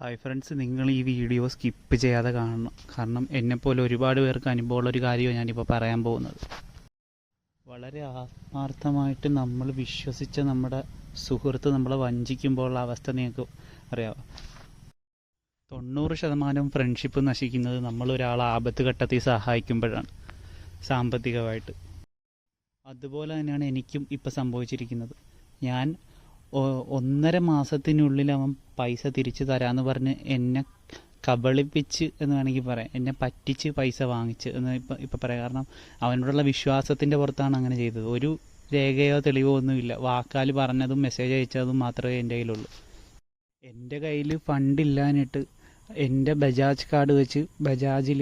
Hi friends, നിങ്ങൾ ഈ video skip ചെയ്യാതെ കാണണം. കാരണം എന്നെപ്പോലെ ഒരുപാട് പേർക്ക് അനുഭവമുള്ളൊരു കാര്യമാണ് ഞാനിപ്പോൾ പറയാൻ പോകുന്നത്. വളരെ ആത്മാർത്ഥമായിട്ട് നമ്മൾ വിശ്വസിച്ച നമ്മുടെ സുഹൃത്ത് നമ്മളെ വഞ്ചിക്കുമ്പോഴുള്ള അവസ്ഥ നിങ്ങൾക്ക് അറിയാമോ? 90% ഫ്രണ്ട്ഷിപ്പ് നശിക്കുന്നത് നമ്മളൊരാളെ ആപത്ത് ഘട്ടത്തിൽ സഹായിക്കുമ്പോഴാണ്, സാമ്പത്തികമായിട്ട്. അതുപോലെ തന്നെയാണ് എനിക്കും ഇപ്പം സംഭവിച്ചിരിക്കുന്നത്. ഞാൻ 1.5 മാസത്തിനുള്ളിൽ അവൻ പൈസ തിരിച്ചു തരാമെന്ന് പറഞ്ഞ് എന്നെ കബളിപ്പിച്ച് എന്ന് വേണമെങ്കിൽ പറയാം. എന്നെ പറ്റിച്ച് പൈസ വാങ്ങിച്ച് എന്ന് ഇപ്പം പറയാം. കാരണം അവനോടുള്ള വിശ്വാസത്തിൻ്റെ പുറത്താണ് അങ്ങനെ ചെയ്തത്. ഒരു രേഖയോ തെളിവോ ഒന്നുമില്ല. വാക്കാൽ പറഞ്ഞതും മെസ്സേജ് അയച്ചതും മാത്രമേ എൻ്റെ കയ്യിലുള്ളൂ. എൻ്റെ കയ്യിൽ ഫണ്ടില്ലാഞ്ഞിട്ട് എൻ്റെ ബജാജ് കാർഡ് വെച്ച് ബജാജിൽ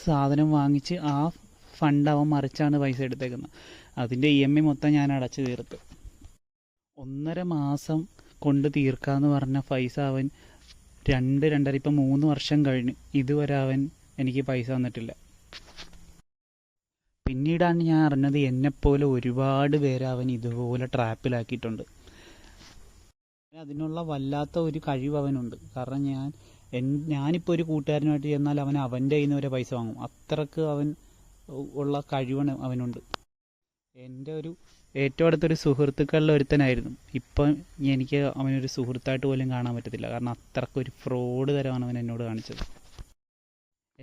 സാധനം വാങ്ങിച്ച് ആ ഫണ്ട് അവൻ മറിച്ചാണ് പൈസ എടുത്തേക്കുന്നത്. അതിൻ്റെ EMI മൊത്തം ഞാൻ അടച്ചു തീർത്തു. 1.5 മാസം കൊണ്ട് തീർക്കാമെന്ന് പറഞ്ഞ പൈസ അവൻ 2-2.5 ഇപ്പം 3 വർഷം കഴിഞ്ഞ് ഇതുവരെ അവൻ എനിക്ക് പൈസ തന്നിട്ടില്ല. പിന്നീടാണ് ഞാൻ അറിഞ്ഞത് എന്നെപ്പോലെ ഒരുപാട് പേര് അവൻ ഇതുപോലെ ട്രാപ്പിലാക്കിയിട്ടുണ്ട്. അതിനുള്ള വല്ലാത്ത ഒരു കഴിവ് അവനുണ്ട്. കാരണം ഞാനിപ്പോൾ ഒരു കൂട്ടുകാരനുമായിട്ട് ചെന്നാൽ അവൻ അവൻ്റെ കയ്യിൽ നിന്ന് വരെ പൈസ വാങ്ങും. അത്രക്ക് അവൻ ഉള്ള കഴിവാണ് അവനുണ്ട്. എൻ്റെ ഒരു ഏറ്റവും അടുത്തൊരു സുഹൃത്തുക്കളിൽ ഒരുത്തനായിരുന്നു. ഇപ്പം എനിക്ക് അവനൊരു സുഹൃത്തായിട്ട് പോലും കാണാൻ പറ്റത്തില്ല. കാരണം അത്രക്കൊരു ഫ്രോഡ് തരമാണ് അവൻ എന്നോട് കാണിച്ചത്.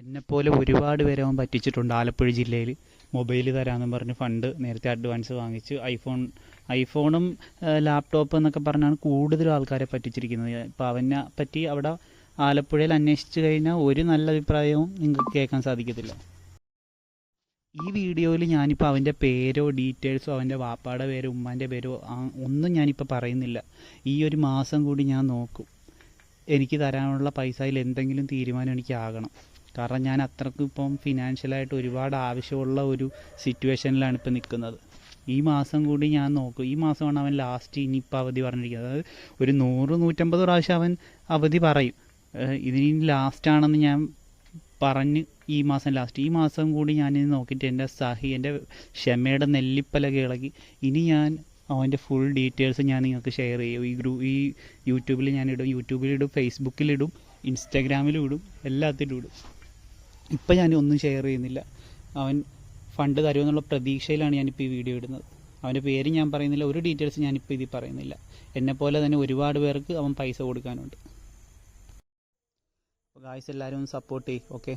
എന്നെപ്പോലെ ഒരുപാട് പേരെ അവൻ പറ്റിച്ചിട്ടുണ്ട്. ആലപ്പുഴ ജില്ലയിൽ മൊബൈൽ തരാമെന്ന് പറഞ്ഞ് ഫണ്ട് നേരത്തെ അഡ്വാൻസ് വാങ്ങിച്ച് ഐഫോണും ലാപ്ടോപ്പ് എന്നൊക്കെ പറഞ്ഞാണ് കൂടുതലും ആൾക്കാരെ പറ്റിച്ചിരിക്കുന്നത്. ഇപ്പോൾ അവനെ പറ്റി അവിടെ ആലപ്പുഴയിൽ അന്വേഷിച്ച് കഴിഞ്ഞാൽ ഒരു നല്ല അഭിപ്രായവും നിങ്ങൾക്ക് കേൾക്കാൻ സാധിക്കത്തില്ല. ഈ വീഡിയോയിൽ ഞാനിപ്പോൾ അവൻ്റെ പേരോ ഡീറ്റെയിൽസോ അവൻ്റെ വാപ്പാടെ പേരോ ഉമ്മാൻ്റെ പേരോ ഒന്നും ഞാനിപ്പോൾ പറയുന്നില്ല. ഈ ഒരു മാസം കൂടി ഞാൻ നോക്കും. എനിക്ക് തരാനുള്ള പൈസയിൽ എന്തെങ്കിലും തീരുമാനം എനിക്കാകണം. കാരണം ഞാൻ അത്രക്കും ഇപ്പം ഫിനാൻഷ്യലായിട്ട് ഒരുപാട് ആവശ്യമുള്ള ഒരു സിറ്റുവേഷനിലാണ് ഇപ്പം നിൽക്കുന്നത്. ഈ മാസം കൂടി ഞാൻ നോക്കും. ഈ മാസമാണ് അവൻ ലാസ്റ്റ് ഇനിയിപ്പോൾ അവധി പറഞ്ഞിരിക്കുന്നത്. അതായത് ഒരു 100-150 പ്രാവശ്യം അവൻ അവധി പറയും. ഇതിനി ലാസ്റ്റാണെന്ന് ഞാൻ പറഞ്ഞ് ഈ മാസം കൂടി ഞാനിത് നോക്കിയിട്ട് എൻ്റെ ക്ഷമയുടെ നെല്ലിപ്പല ഇളകി ഇനി ഞാൻ അവൻ്റെ ഫുൾ ഡീറ്റെയിൽസ് ഞാൻ നിങ്ങൾക്ക് ഷെയർ ചെയ്യും. ഈ യൂട്യൂബിൽ ഞാനിടും, യൂട്യൂബിലിടും, ഫേസ്ബുക്കിലിടും, ഇൻസ്റ്റാഗ്രാമിലും ഇടും, എല്ലാത്തിലും ഇടും. ഇപ്പം ഞാൻ ഒന്നും ഷെയർ ചെയ്യുന്നില്ല. അവൻ ഫണ്ട് തരുമെന്നുള്ള പ്രതീക്ഷയിലാണ് ഞാനിപ്പോൾ ഈ വീഡിയോ ഇടുന്നത്. അവൻ്റെ പേര് ഞാൻ പറയുന്നില്ല, ഒരു ഡീറ്റെയിൽസ് ഞാനിപ്പോൾ ഇതിൽ പറയുന്നില്ല. എന്നെപ്പോലെ തന്നെ ഒരുപാട് പേർക്ക് അവൻ പൈസ കൊടുക്കാനുണ്ട്. ഗായ്സ്, എല്ലാവരും സപ്പോർട്ട് ചെയ്യും. ഓക്കെ.